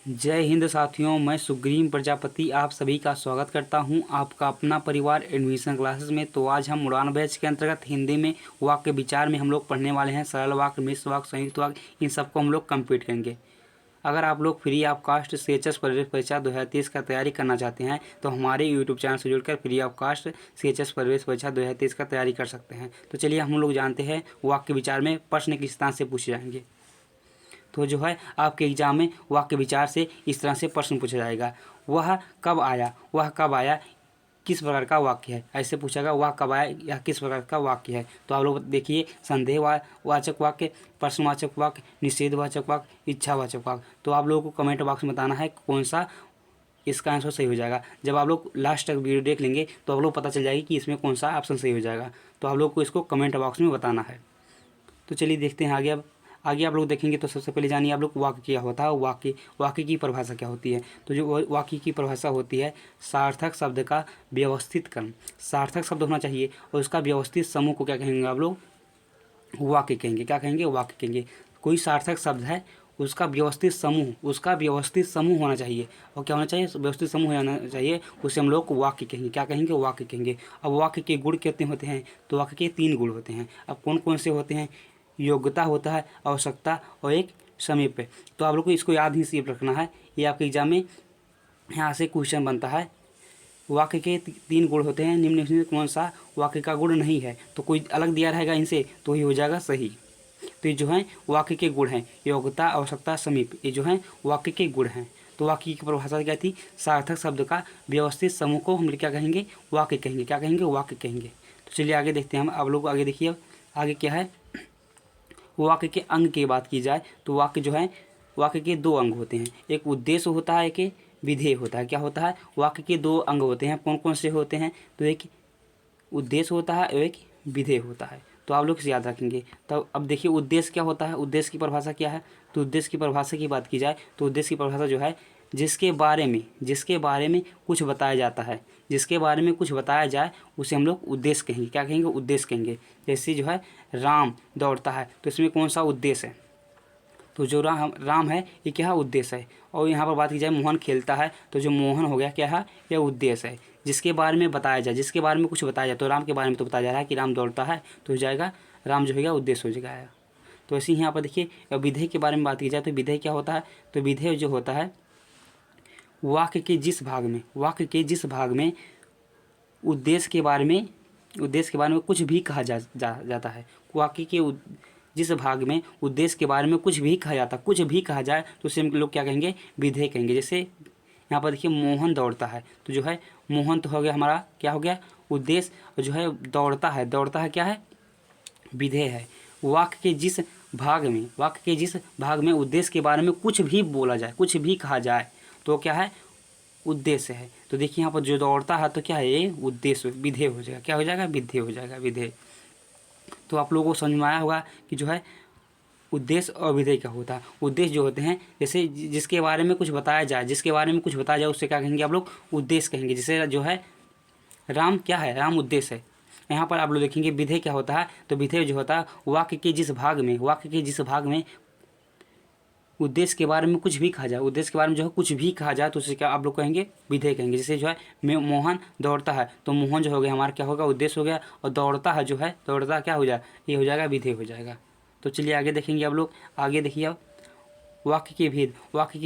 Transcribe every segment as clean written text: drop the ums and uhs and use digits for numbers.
जय हिंद साथियों, मैं सुग्रीव प्रजापति आप सभी का स्वागत करता हूं आपका अपना परिवार एडमिशन क्लासेस में। तो आज हम उड़ान बैच के अंतर्गत हिंदी में वाक्य विचार में हम लोग पढ़ने वाले हैं। सरल वाक्य, मिश्र वाक्य, संयुक्त वाक्य, इन सबको हम लोग कंप्लीट करेंगे। अगर आप लोग फ्री ऑफ कास्ट CHS प्रवेश परीक्षा 2023 का तैयारी करना चाहते हैं तो हमारे यूट्यूब चैनल से जुड़कर फ्री ऑफ कास्ट CHS प्रवेश परीक्षा 2023 का तैयारी कर सकते हैं। तो चलिए हम लोग जानते हैं वाक्य विचार में प्रश्न किस तरह से पूछे जाएंगे। तो जो है आपके एग्जाम में वाक्य विचार से इस तरह से प्रश्न पूछा जाएगा। वह कब आया, वह कब आया किस प्रकार का वाक्य है, ऐसे पूछेगा। वह कब आया यह किस प्रकार का वाक्य है। तो आप लोग देखिए, संदेहवाचक वाक्य, प्रश्नवाचक वाक्य, निषेधवाचक वाक्य, इच्छावाचक वाक्य। तो आप लोगों को कमेंट बॉक्स में बताना है कौन सा इसका आंसर सही हो जाएगा। जब आप लोग लास्ट तक वीडियो देख लेंगे तो आप लोग पता चल जाएगी कि इसमें कौन सा ऑप्शन सही हो जाएगा। तो आप लोग को इसको कमेंट बॉक्स में बताना है। तो चलिए देखते हैं आगे। अब आगे आप लोग देखेंगे तो सबसे पहले जानिए आप लोग वाक्य क्या होता है, वाक्य की परिभाषा क्या होती है। तो जो वाक्य की परिभाषा होती है, सार्थक शब्द का व्यवस्थित क्रम। सार्थक शब्द होना चाहिए और उसका व्यवस्थित समूह को क्या कहेंगे आप लोग, वाक्य कहेंगे। क्या कहेंगे, वाक्य कहेंगे। कोई सार्थक शब्द है, उसका व्यवस्थित समूह होना चाहिए। और क्या होना चाहिए, व्यवस्थित समूह होना चाहिए, उसे हम लोग को वाक्य कहेंगे। क्या कहेंगे, वाक्य कहेंगे। अब वाक्य के गुण कितने होते हैं, तो वाक्य के 3 गुण होते हैं। अब कौन कौन से होते हैं, योग्यता होता है, आवश्यकता और एक समीप। तो आप लोग को इसको याद ही सिर्फ रखना है। ये आपके एग्जाम में यहाँ से क्वेश्चन बनता है। वाक्य के 3 गुण होते हैं, निम्नलिखित में कौन सा वाक्य का गुण नहीं है। तो कोई अलग दिया रहेगा इनसे तो ही हो जाएगा सही। तो ये जो है वाक्य के गुण हैं, योग्यता, आवश्यकता, समीप, ये जो है वाक्य के गुण हैं। तो वाक्य की परिभाषा क्या थी, सार्थक शब्द का व्यवस्थित समूह को हम क्या कहेंगे, वाक्य कहेंगे। क्या कहेंगे, वाक्य कहेंगे। तो चलिए आगे देखते हैं हम। आप लोग आगे देखिए, आगे क्या है, वाक्य के अंग की बात की जाए तो वाक्य जो है, वाक्य के 2 अंग होते हैं। एक उद्देश्य होता है, एक विधेय होता है। क्या होता है, वाक्य के 2 अंग होते हैं। कौन कौन से होते हैं, तो एक उद्देश्य होता है और एक विधेय होता है। तो आप लोग इसे याद रखेंगे। तो अब देखिए उद्देश्य क्या होता है, उद्देश्य की परिभाषा क्या है। तो उद्देश्य की परिभाषा की बात की जाए तो उद्देश्य की परिभाषा जो है, जिसके बारे में कुछ बताया जाता है, जिसके बारे में कुछ बताया जाए उसे हम लोग उद्देश्य कहेंगे। क्या कहेंगे, उद्देश्य कहेंगे। जैसे जो है राम दौड़ता है तो इसमें कौन सा उद्देश्य है, तो जो राम है ये क्या है, उद्देश्य है। और यहाँ पर बात की जाए मोहन खेलता है तो जो मोहन हो गया क्या है, यह उद्देश्य है। जिसके बारे में बताया जाए, जिसके बारे में कुछ बताया जाए, तो राम के बारे में तो बताया जा रहा है कि राम दौड़ता है, तो हो जाएगा राम जो है उद्देश्य हो जाएगा। तो ऐसे ही यहाँ पर देखिए विधेय के बारे में बात की जाए तो विधेय क्या होता है, तो विधेय जो होता है वाक्य के जिस भाग में उद्देश्य के बारे में कुछ भी कहा जाता है। वाक्य के जिस भाग में उद्देश्य के बारे में कुछ भी कहा जाए तो उसे हम लोग क्या कहेंगे, विधेय कहेंगे। जैसे यहाँ पर देखिए मोहन दौड़ता है तो जो है मोहन तो हो गया हमारा, क्या हो गया, उद्देश्य। और जो है दौड़ता है क्या है, विधेय है। वाक्य के जिस भाग में उद्देश्य के बारे में कुछ भी बोला जाए, कुछ भी कहा जाए तो क्या है, उद्देश्य है। तो देखिए यहाँ पर जो दौड़ता है तो क्या है, ये उद्देश्य, विधेय हो जाएगा। क्या हो जाएगा, विधेय हो जाएगा, विधेय। तो आप लोगों को समझ में आया होगा कि जो है उद्देश्य और विधेय क्या होता है। उद्देश्य जो होते हैं, जैसे जिसके बारे में कुछ बताया जाए, उससे क्या कहेंगे आप लोग, उद्देश्य कहेंगे। जैसे जो है राम क्या है, राम उद्देश्य है। यहाँ पर आप लोग देखेंगे विधेय क्या होता है, तो विधेय जो होता है वाक्य के जिस भाग में उद्देश्य के बारे में कुछ भी कहा जाए, उद्देश्य के बारे में जो है कुछ भी कहा जाए तो उसे क्या आप लोग कहेंगे, विधेय कहेंगे। जैसे जो है मोहन दौड़ता है तो मोहन जो हो गया हमारा क्या होगा, उद्देश्य हो गया। और दौड़ता है जो है, दौड़ता क्या हो जाए, ये हो जाएगा, विधेय हो जाएगा। तो चलिए आगे देखेंगे आप लोग। आगे देखिए अब वाक्य के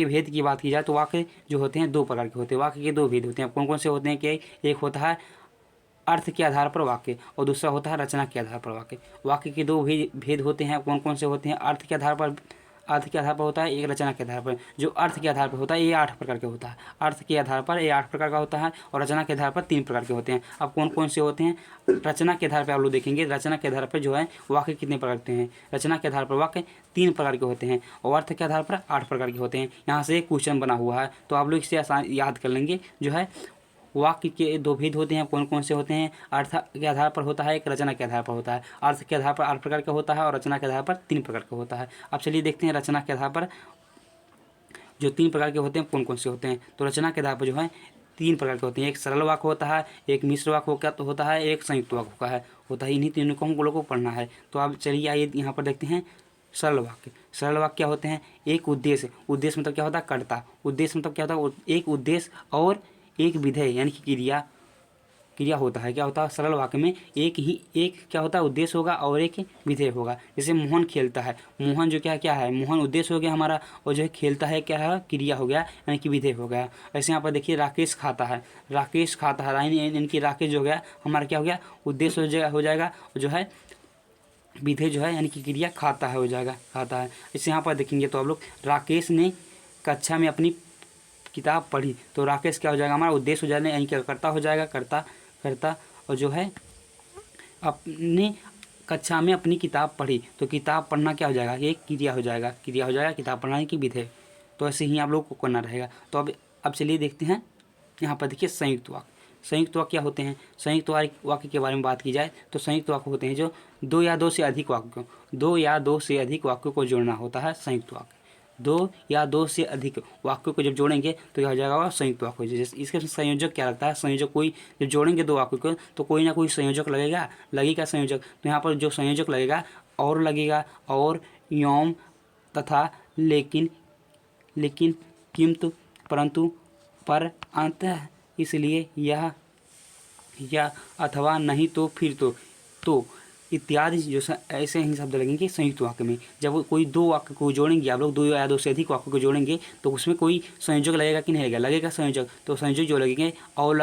भेद की बात की जाए तो वाक्य जो होते हैं 2 प्रकार के होते हैं। वाक्य के 2 भेद होते हैं। कौन कौन से होते हैं कि एक होता है अर्थ के आधार पर वाक्य और दूसरा होता है रचना के आधार पर वाक्य। वाक्य के 2 भेद होते हैं। कौन कौन से होते हैं, अर्थ के आधार पर होता है, एक रचना के आधार पर। जो अर्थ के आधार पर होता है ये 8 प्रकार के होता है। अर्थ के आधार पर ये 8 प्रकार का होता है और रचना के आधार पर 3 प्रकार के होते हैं। अब कौन कौन से होते हैं, रचना के आधार पर आप लोग देखेंगे, रचना के आधार पर जो है वाक्य कितने प्रकार के हैं, रचना के आधार पर वाक्य 3 प्रकार के होते हैं और अर्थ के आधार पर 8 प्रकार के होते हैं। यहाँ से एक क्वेश्चन बना हुआ है तो आप लोग इसे आसान याद कर लेंगे। जो है वाक्य के 2 भेद होते हैं। कौन कौन से होते हैं, अर्थ के आधार पर होता है, एक रचना के आधार पर होता है। अर्थ के आधार पर 8 प्रकार का होता है और रचना के आधार पर 3 प्रकार का होता है। अब चलिए देखते हैं रचना के आधार पर जो 3 प्रकार के होते हैं कौन कौन से होते हैं। तो रचना के आधार पर जो है 3 प्रकार के होते हैं। एक सरल वाक्य होता है, एक मिश्र वाक्य होता है, एक संयुक्त वाक्य होता है। इन्हीं तीनों को हम लोगों को पढ़ना है। तो अब चलिए आइए यहाँ पर देखते हैं सरल वाक्य। सरल वाक्य क्या होते हैं? एक उद्देश्य, उद्देश्य मतलब क्या होता है? कर्ता। उद्देश्य मतलब क्या होता है? एक उद्देश्य और एक विधेय यानी कि क्रिया होता है। क्या होता है? सरल वाक्य में एक क्या होता है? उद्देश्य होगा और एक विधेय होगा। जैसे मोहन खेलता है, मोहन जो क्या है? मोहन उद्देश्य हो गया हमारा, और जो है खेलता है क्या है? क्रिया हो गया यानी कि विधेय हो गया। ऐसे यहाँ पर देखिए राकेश खाता है, राकेश खाता है यानी कि राकेश जो हो गया हमारा क्या हो गया? उद्देश्य हो जाएगा, जो है विधेय जो है यानी कि क्रिया खाता है हो जाएगा, खाता है। इसे यहाँ पर देखेंगे तो आप लोग, राकेश ने कक्षा में अपनी किताब पढ़ी, तो राकेश क्या हो जाएगा? हमारा उद्देश्य हो जाएगा यानी कि कर्ता हो जाएगा, कर्ता। और जो है अपने कक्षा में अपनी किताब पढ़ी, तो किताब पढ़ना क्या हो जाएगा? ये क्रिया हो जाएगा, किताब पढ़ना की विधेय। तो ऐसे ही आप लोग को करना रहेगा। तो अब चलिए देखते हैं, यहाँ पर देखिए संयुक्त वाक्य। संयुक्त वाक्य क्या होते हैं? संयुक्त वाक्य के बारे में बात की जाए तो संयुक्त वाक्य होते हैं जो दो या दो से अधिक वाक्यों को जोड़ना होता है संयुक्त वाक्य। दो या दो से अधिक वाक्यों को जब जोड़ेंगे तो क्या हो जाएगा? वह संयुक्त वाक्य हो जाएगा। जैसे इसके संयोजक क्या लगता है? संयोजक कोई जब जोड़ेंगे दो वाक्यों को तो कोई ना कोई संयोजक लगेगा संयोजक। तो यहाँ पर जो संयोजक लगेगा और यौम तथा लेकिन, किंतु, परंतु, पर, अंतः, इसलिए, यह, या, अथवा, नहीं तो, फिर तो इत्यादि जो ऐसे ही शब्द लगेंगे संयुक्त वाक्य में। जब कोई दो वाक्य को जोड़ेंगे आप लोग, दो या दो से अधिक वाक्य को जोड़ेंगे तो उसमें कोई संयोजक लगेगा कि नहीं लगेगा? संयोजक। तो संयोजक जो लगेंगे और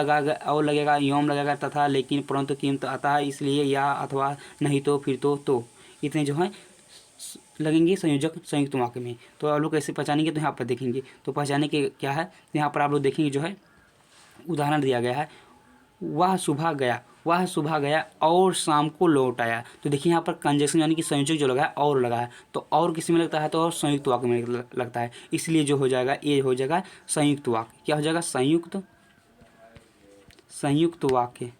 लगेगा, यौम लगेगा, तथा, लेकिन, परंतु, किंतु, अतः, इसलिए, या, अथवा, नहीं तो, फिर तो इतने जो है लगेंगे संयोजक संयुक्त वाक्य में। तो आप लोग कैसे पहचानेंगे? तो यहाँ पर देखेंगे, तो पहचाने के क्या है? यहाँ पर आप लोग देखेंगे जो है उदाहरण दिया गया है, वह सुबह गया और शाम को लौट आया। तो देखिए यहाँ पर कंजक्शन यानी कि संयोजक जो लगा है और लगा है, तो और किस में लगता है? तो और संयुक्त वाक्य में लगता है। इसलिए जो हो जाएगा ये हो जाएगा संयुक्त वाक्य। क्या हो जाएगा? संयुक्त वाक्य।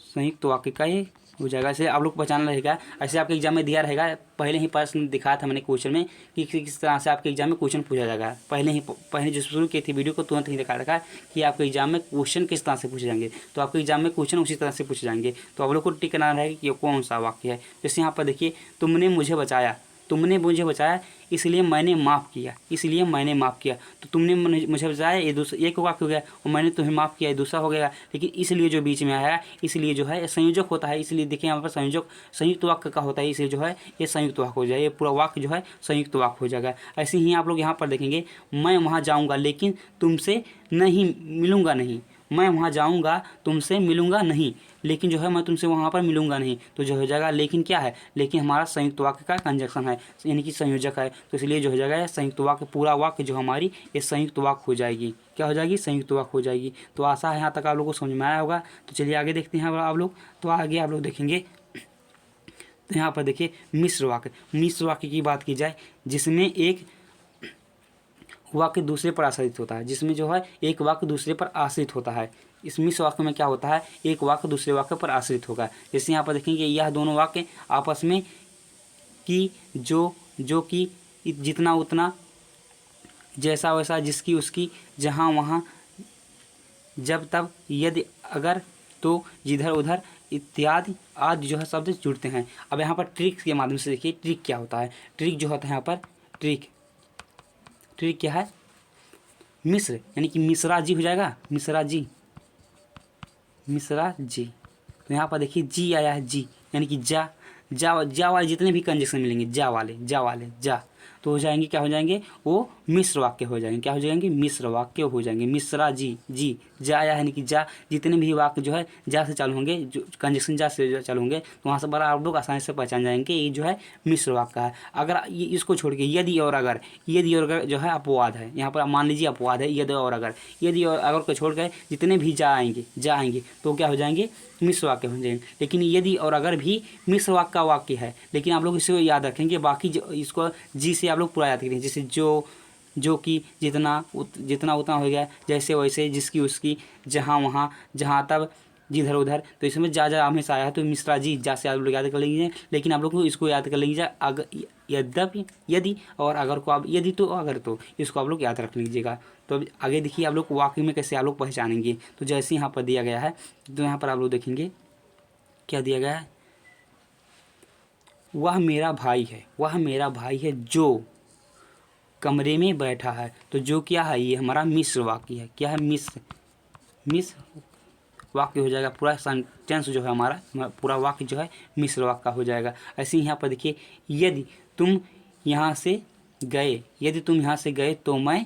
संयुक्त वाक्य का ये हो जाएगा। ऐसे आप लोग को पहचानना रहेगा। ऐसे आपके एग्जाम में दिया रहेगा, पहले ही प्रश्न दिखाया था मैंने क्वेश्चन में कि किस तरह से आपके एग्जाम में क्वेश्चन पूछा जाएगा। पहले जो शुरू की थी वीडियो को तुरंत ही दिखा रखा कि आपके एग्जाम में क्वेश्चन किस तरह से पूछे जाएंगे। तो आपके एग्जाम में क्वेश्चन उसी तरह से पूछे जाएंगे। तो आप लोग को टिक करना रहेगा कि ये कौन सा वाक्य है। जैसे यहाँ पर देखिए, तुमने मुझे बचाया इसलिए मैंने माफ़ किया। तो तुमने मुझे बचाया, ये दूसरा एक वाक्य हो गया, और मैंने तुम्हें माफ़ किया ये दूसरा हो गया। लेकिन इसलिए जो बीच में आया, इसलिए जो है संयोजक होता है। इसलिए देखिए यहाँ पर संयुक्त वाक्य का होता है, इसलिए जो है ये संयुक्त वाक्य हो जाएगा। ये पूरा वाक्य जो है संयुक्त वाक्य हो जाएगा। ऐसे ही आप लोग यहाँ पर देखेंगे, मैं वहाँ जाऊँगा लेकिन तुमसे मिलूँगा नहीं, लेकिन जो है मैं तुमसे वहाँ पर मिलूंगा नहीं। तो जो हो जाएगा, लेकिन क्या है? लेकिन हमारा संयुक्त वाक्य का कंजक्शन है यानी कि संयोजक है। तो इसलिए जो हो जाएगा संयुक्त वाक्य, पूरा वाक्य जो हमारी ये संयुक्त वाक्य हो जाएगी। क्या हो जाएगी? संयुक्त वाक्य हो जाएगी। तो आशा है यहाँ तक आप लोगों को समझ में आया होगा। तो चलिए आगे देखते हैं आप लोग। तो आगे आप लोग देखेंगे तो यहाँ पर देखिए मिश्र वाक्य की बात की जाए, जिसमें एक वाक्य दूसरे पर आश्रित होता है, जिसमें जो है एक वाक्य दूसरे पर आश्रित होता है। इस मिश्र वाक्य में क्या होता है? एक वाक्य दूसरे वाक्य पर आश्रित होगा। जैसे यहाँ पर देखेंगे, यह दोनों वाक्य आपस में कि, जो कि, जितना उतना, जैसा वैसा, जिसकी उसकी, जहाँ वहाँ, जब तब, यदि अगर, तो, जिधर उधर, इत्यादि आदि जो है शब्द जुड़ते हैं। अब यहाँ पर ट्रिक के माध्यम से देखिए ट्रिक क्या होता है। ट्रिक जो होता है यहाँ पर ट्रिक क्या है? मिश्र यानी कि मिश्रा जी हो जाएगा, मिश्रा जी। तो यहाँ पर देखिए जी आया है, जी यानी कि जा वाले जितने भी कंजक्शन मिलेंगे जा वाले तो हो जाएंगे, क्या हो जाएंगे? वो मिश्र वाक्य हो जाएंगे। क्या हो जाएंगे? मिश्र वाक्य हो जाएंगे। मिश्रा जी जा आया है यानी कि जा, जितने भी वाक्य जो है जा से चालू होंगे, जो कंजक्शन जा से चालू होंगे, तो वहाँ से बड़ा आप लोग आसानी से पहचान जाएंगे ये जो है मिश्र वाक्य है। अगर ये इसको छोड़ के यदि और अगर जो है अपवाद है, यहाँ पर मान लीजिए अपवाद है, यदि और अगर को छोड़ कर जितने भी जा आएंगे तो क्या हो जाएंगे? मिश्र वाक्य हो जाएंगे। लेकिन यदि और अगर भी मिश्र वाक्य का वाक्य है, लेकिन आप लोग इसको याद रखेंगे, बाकी इसको जी से आप लोग पूरा याद करेंगे। जैसे जो कि, जितना उतना हो गया, जैसे वैसे, जिसकी उसकी, जहाँ वहाँ, जहाँ तब, जिधर उधर। तो इसमें जा हमेशा आया है, तो मिश्रा जी जा से आप लोग याद कर लीजिए। लेकिन आप लोग को इसको याद कर लीजिए, यद्यपि, यदि और अगर को आप यदि तो अगर तो इसको आप लोग याद रख लीजिएगा। तो अब आगे देखिए आप लोग वाक्य में कैसे आप लोग पहचानेंगे। तो जैसे यहाँ पर दिया गया है, तो यहाँ पर आप लोग देखेंगे क्या दिया गया है। वह मेरा भाई है, वह मेरा भाई है जो कमरे में बैठा है। तो जो क्या है, ये हमारा मिश्र वाक्य है। क्या है, मिश्र वाक्य हो जाएगा। पूरा सेंटेंस जो है हमारा पूरा वाक्य जो है मिश्र वाक्य का हो जाएगा। ऐसे ही यहाँ पर देखिए, यदि तुम यहाँ से गए, यदि तुम यहाँ से गए तो मैं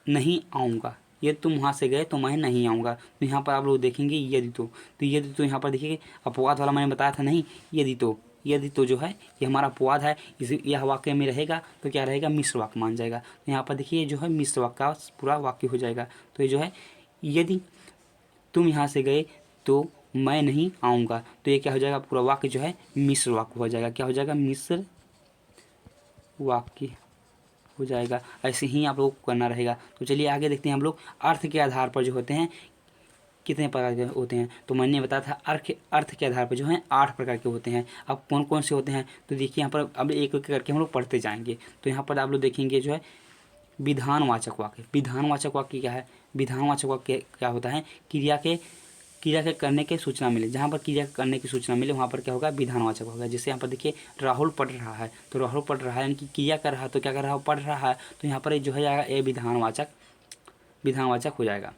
नहीं आऊँगा। यदि तुम वहाँ से गए तो मैं नहीं आऊँगा। तो यहाँ पर आप लोग देखेंगे यदि तो यदि तो यहाँ पर देखिए अपवाद वाला मैंने बताया था नहीं, यदि तो जो है ये हमारा अपवाद है, इस यह वाक्य में रहेगा तो क्या रहेगा, मिश्र वाक्य मान जाएगा। तो यहाँ पर देखिए जो है मिश्र वाक्य का पूरा वाक्य हो जाएगा। तो ये जो है यदि तुम यहाँ से गए तो मैं नहीं आऊँगा, तो ये क्या हो जाएगा, पूरा वाक्य जो है मिश्र वाक्य हो जाएगा। क्या हो जाएगा, मिश्र वाक्य हो जाएगा। ऐसे ही आप लोगों को करना रहेगा। तो चलिए आगे देखते हैं हम लोग अर्थ के आधार पर जो होते हैं कितने प्रकार के होते हैं। तो मैंने बताया था अर्थ के आधार पर जो है 8 प्रकार के होते हैं। अब कौन कौन से होते हैं, तो देखिए यहाँ पर अब एक एक करके हम लोग पढ़ते जाएंगे। तो यहाँ पर आप लोग देखेंगे जो है विधानवाचक वाक्य। विधानवाचक वाक्य क्या है, विधानवाचक वाक्य क्या होता है, क्रिया के करने की सूचना मिले। जहाँ पर क्रिया करने की सूचना मिले वहाँ पर क्या होगा, विधानवाचक होगा। जैसे यहाँ पर देखिए राहुल पढ़ रहा है, तो राहुल पढ़ रहा है यानी कि क्रिया कर रहा है, तो क्या कर रहा है, पढ़ रहा है। तो यहाँ पर जो है जाएगा ये विधानवाचक हो जाएगा।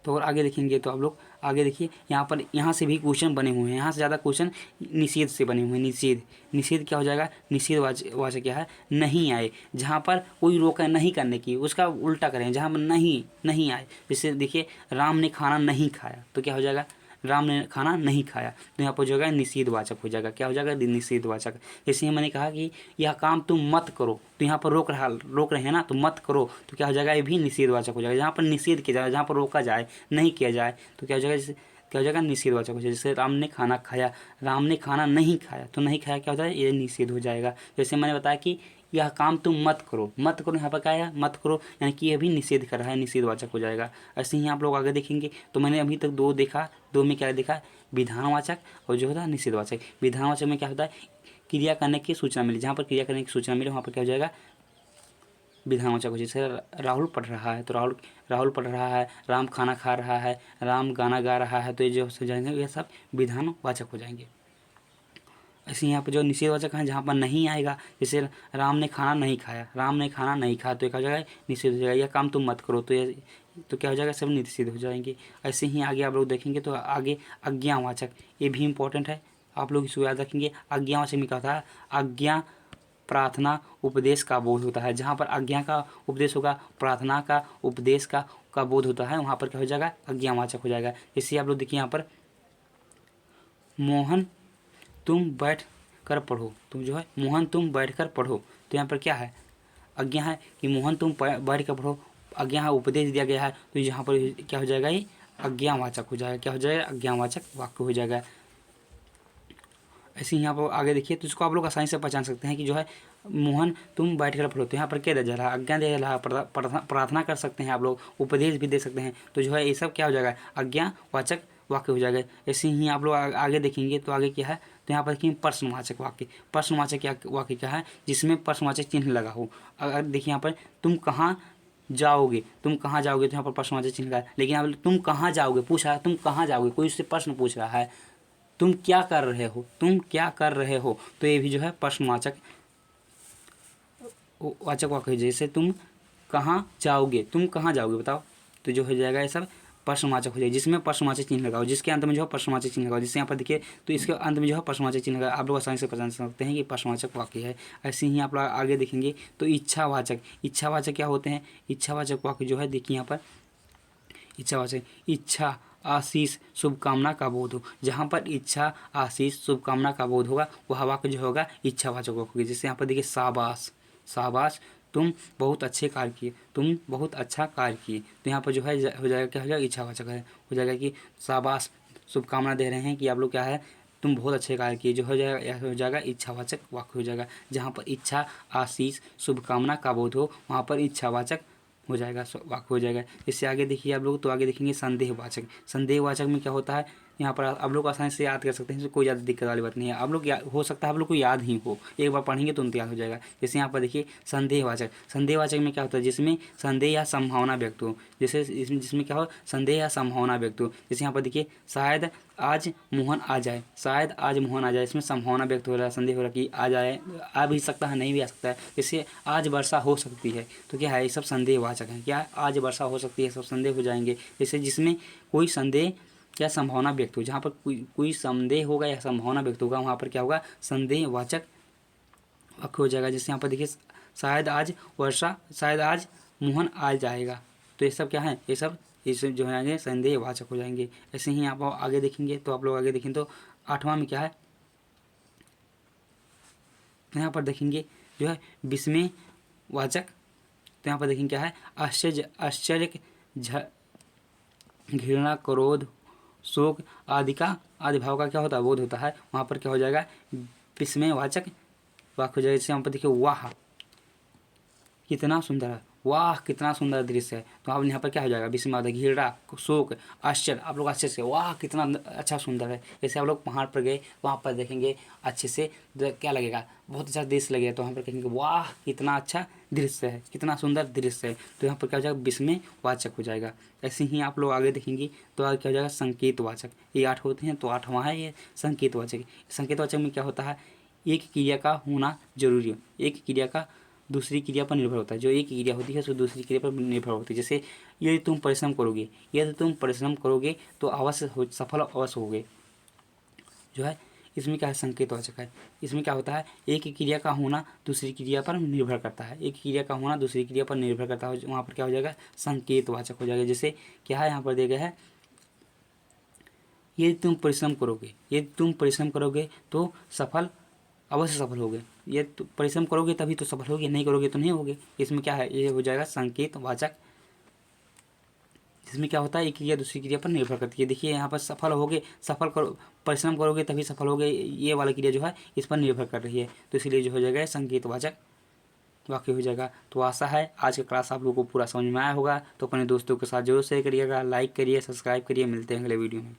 तो और आगे देखेंगे तो आप लोग आगे देखिए यहाँ से भी क्वेश्चन बने हुए हैं। यहाँ से ज़्यादा क्वेश्चन निषेध से बने हुए हैं। निषेध क्या हो जाएगा, निषेध वाचक क्या है, नहीं आए। जहाँ पर कोई रोक है नहीं करने की, उसका उल्टा करें। जहाँ पर नहीं आए, जैसे देखिए राम ने खाना नहीं खाया, तो क्या हो जाएगा, राम ने खाना नहीं खाया। तो यहाँ पर जो है निषेधवाचक हो जाएगा। क्या हो जाएगा, निषेधवाचक। जैसे मैंने कहा कि यह काम तुम मत करो, तो यहाँ पर रोक रहे हैं ना, तो मत करो, तो क्या हो जाएगा, ये भी निषेधवाचक हो जाएगा। जहाँ पर निषेध किया जाए, जहाँ पर रोका जाए, नहीं किया जाए, तो क्या हो जाएगा, जैसे क्या हो जाएगा, निषेधवाचक हो जाएगा। जैसे राम ने खाना खाया, राम ने खाना नहीं खाया, तो नहीं खाया क्या होता है, ये निषेध हो जाएगा। जैसे मैंने बताया कि यह काम तुम मत करो, यहाँ पर क्या है, मत करो, यानी कि ये भी निषेध कर रहा है, निषेधवाचक हो जाएगा। ऐसे ही आप लोग आगे देखेंगे। तो मैंने अभी तक दो देखा, दो में क्या देखा, विधानवाचक और जो होता है निषेधवाचक। विधानवाचक में क्या होता है, क्रिया करने की सूचना मिली। जहाँ पर क्रिया करने की सूचना मिले वहाँ पर क्या हो जाएगा, विधानवाचक हो। जैसे राहुल पढ़ रहा है, तो राहुल पढ़ रहा है, राम खाना खा रहा है, राम गाना गा रहा है, तो ये जो हो जाएंगे ये सब विधानवाचक हो जाएंगे। ऐसे यहाँ पर जो निषेधवाचक है जहाँ पर नहीं आएगा, जैसे राम ने खाना नहीं खाया, तो क्या हो जाएगा, निषेध हो जाएगा। यह काम तुम मत करो, तो क्या हो जाएगा, सब निषेध हो जाएंगे। ऐसे ही आगे आप लोग देखेंगे तो आगे आज्ञावाचक, ये भी इंपॉर्टेंट है, आप लोग इसको याद रखेंगे। आज्ञावाचक में क्या होता है, आज्ञा प्रार्थना उपदेश का बोध होता है। जहाँ पर आज्ञा का उपदेश होगा, प्रार्थना का उपदेश का बोध होता है, वहाँ पर क्या हो जाएगा, आज्ञावाचक हो जाएगा। जैसे आप लोग देखिए यहाँ पर मोहन तुम बैठ कर पढ़ो, मोहन तुम बैठ कर पढ़ो, तो यहाँ पर क्या है, आज्ञा है कि मोहन तुम बैठ कर पढ़ो, आज्ञा है, उपदेश दिया गया है, तो यहाँ पर क्या हो जाएगा, ये आज्ञावाचक हो जाएगा। क्या हो जाएगा, आज्ञावाचक वाक्य हो जाएगा। ऐसे ही यहाँ पर आगे देखिए, तो इसको आप लोग आसानी से पहचान सकते हैं कि जो है मोहन तुम बैठ कर पढ़ो, तो यहाँ पर क्या दिया जा रहा है, आज्ञा दिया जा रहा है। प्रार्थना कर सकते हैं आप लोग, उपदेश भी दे सकते हैं, तो जो है ये सब क्या हो जाएगा, आज्ञावाचक वाक्य हो जाएगा। ऐसे ही आप लोग आगे देखेंगे तो आगे क्या है, तो यहाँ पर देखिए प्रश्नवाचक वाक्य। प्रश्नवाचक वाक्य क्या है, जिसमें प्रश्नवाचक चिन्ह लगा हो। अगर देखिए यहाँ पर तुम कहाँ जाओगे, तो यहाँ पर प्रश्नवाचक चिन्ह लगा है। लेकिन अब तुम कहाँ जाओगे पूछा है, तुम कहाँ जाओगे, कोई उससे प्रश्न पूछ रहा है, तुम क्या कर रहे हो, तो ये भी जो है प्रश्नवाचक वाक्य है। जैसे तुम कहाँ जाओगे बताओ, तो जो हो जाएगा ये सब प्रश्नवाचक हो जाएगा, जिसमें प्रश्नवाचक चिन्ह लगाओ, जिसके अंत में जो है प्रश्नवाचक चिन्ह लगाओ। जैसे यहाँ पर देखिए, तो इसके अंत में जो है प्रश्नवाचक चिन्ह लगा, आप लोग आसानी से पहचान सकते हैं कि प्रश्नवाचक वाक्य है। ऐसे ही आप लोग आगे देखेंगे तो इच्छावाचक क्या होते हैं, इच्छावाचक वाक्य जो है देखिए यहाँ पर इच्छा आशीष शुभकामना का बोध हो। जहाँ पर इच्छा आशीष शुभकामना का बोध होगा वह वाक्य जो होगा इच्छावाचक वाक्य। जैसे यहाँ पर देखिए शाबाश तुम बहुत अच्छा कार्य किए, तो यहाँ पर जो है हो जाएगा, क्या हो जाएगा, इच्छावाचक है, हो जाएगा कि शाबाश शुभकामना दे रहे हैं कि आप लोग क्या है, तुम बहुत अच्छे कार्य किए, जो हो जाएगा इच्छावाचक वाक्य हो जाएगा। जहाँ पर इच्छा आशीष शुभकामना का बोध हो वहाँ पर इच्छावाचक वाक्य हो जाएगा। इससे आगे देखिए आप लोग, तो आगे देखेंगे संदेहवाचक में क्या होता है, यहाँ पर आप लोग आसानी से याद कर सकते हैं, इसमें कोई ज़्यादा दिक्कत वाली बात नहीं है। आप लोग हो सकता है आप लोग को याद ही हो, एक बार पढ़ेंगे तो तुरंत याद हो जाएगा। जैसे यहाँ पर देखिए संदेहवाचक, संदेहवाचक में क्या होता है, जिसमें संदेह या संभावना व्यक्त हो, जैसे जिसमें क्या हो, संदेह या संभावना व्यक्त हो। जैसे यहाँ पर देखिए शायद आज मोहन आ जाए, शायद आज मोहन आ जाए, इसमें संभावना व्यक्त हो रहा है, संदेह हो रहा है कि आ जाए, आ भी सकता है नहीं भी आ सकता है। जैसे आज वर्षा हो सकती है, तो क्या है, ये सब संदेहवाचक है। क्या आज वर्षा हो सकती है, सब संदेह हो जाएंगे। जैसे जिसमें कोई संदेह या संभावना व्यक्त हो, जहाँ पर कोई संदेह होगा या संभावना व्यक्त होगा, वहाँ पर क्या होगा, संदेहवाचक वाक्य हो जाएगा। जैसे यहाँ पर देखिए शायद आज शायद आज मोहन आ जाएगा, तो ये सब क्या है, ये सब जो है संदेहवाचक हो जाएंगे। ऐसे ही आप आगे देखेंगे तो आप लोग आगे देखें तो 8वां में क्या है, यहाँ पर देखेंगे जो है विस्मयवाचक, तो यहाँ पर देखेंगे क्या है, आश्चर्य, घृणा, क्रोध, शोक आदि भाव का क्या होता है, बोध होता है। वहाँ पर क्या हो जाएगा, विस्मयवाचक वाक्य हो जाएगा। जैसे यहाँ पर देखिए वाह कितना सुंदर है, वाह कितना सुंदर दृश्य है, तो आप यहाँ पर क्या हो जाएगा, विस्मय, घृणा, शोक, आश्चर्य, आप लोग आश्चर्य से वाह कितना अच्छा सुंदर है। जैसे आप लोग पहाड़ पर गए, वहाँ पर देखेंगे अच्छे से क्या लगेगा, बहुत अच्छा दृश्य लगेगा, तो वहाँ पर कहेंगे वाह कितना अच्छा दृश्य है, कितना सुंदर दृश्य है, तो यहाँ पर क्या हो जाएगा, विस्मयवाचक हो जाएगा। ऐसे ही आप लोग आगे देखेंगे तो आगे क्या हो जाएगा, संकेतवाचक। ये 8 होते हैं, तो 8वां है ये संकेतवाचक। संकेतवाचक में क्या होता है, एक क्रिया का होना जरूरी है, एक क्रिया का दूसरी क्रिया पर निर्भर होता है, जो एक क्रिया होती है सो दूसरी क्रिया पर निर्भर होती है। जैसे यदि तुम परिश्रम करोगे तो अवश्य सफल अवश्य होगे, जो है इसमें क्या है, संकेतवाचक है। इसमें क्या होता है, एक क्रिया का होना दूसरी क्रिया पर निर्भर करता है, एक क्रिया का होना दूसरी क्रिया पर निर्भर करता है, वहाँ पर क्या हो जाएगा, संकेतवाचक हो जाएगा। जैसे क्या है, यहाँ पर दिया गया है, यदि तुम परिश्रम करोगे तो अवश्य सफल होगे। ये तो परिश्रम करोगे तभी तो सफल होगे, नहीं करोगे तो नहीं होगे। इसमें क्या है, ये हो जाएगा संकेतवाचक, जिसमें क्या होता है, एक क्रिया दूसरी क्रिया पर निर्भर करती है। देखिए यहाँ पर परिश्रम करोगे तभी सफल होगे, ये वाला क्रिया जो है इस पर निर्भर कर रही है, तो इसलिए जो हो जाएगा संकेतवाचक वाक्य हो जाएगा। तो आशा है आज का क्लास आप लोगों को पूरा समझ में आया होगा, तो अपने दोस्तों के साथ जरूर शेयर करिएगा, लाइक करिए, सब्सक्राइब करिए। मिलते हैं अगले वीडियो में।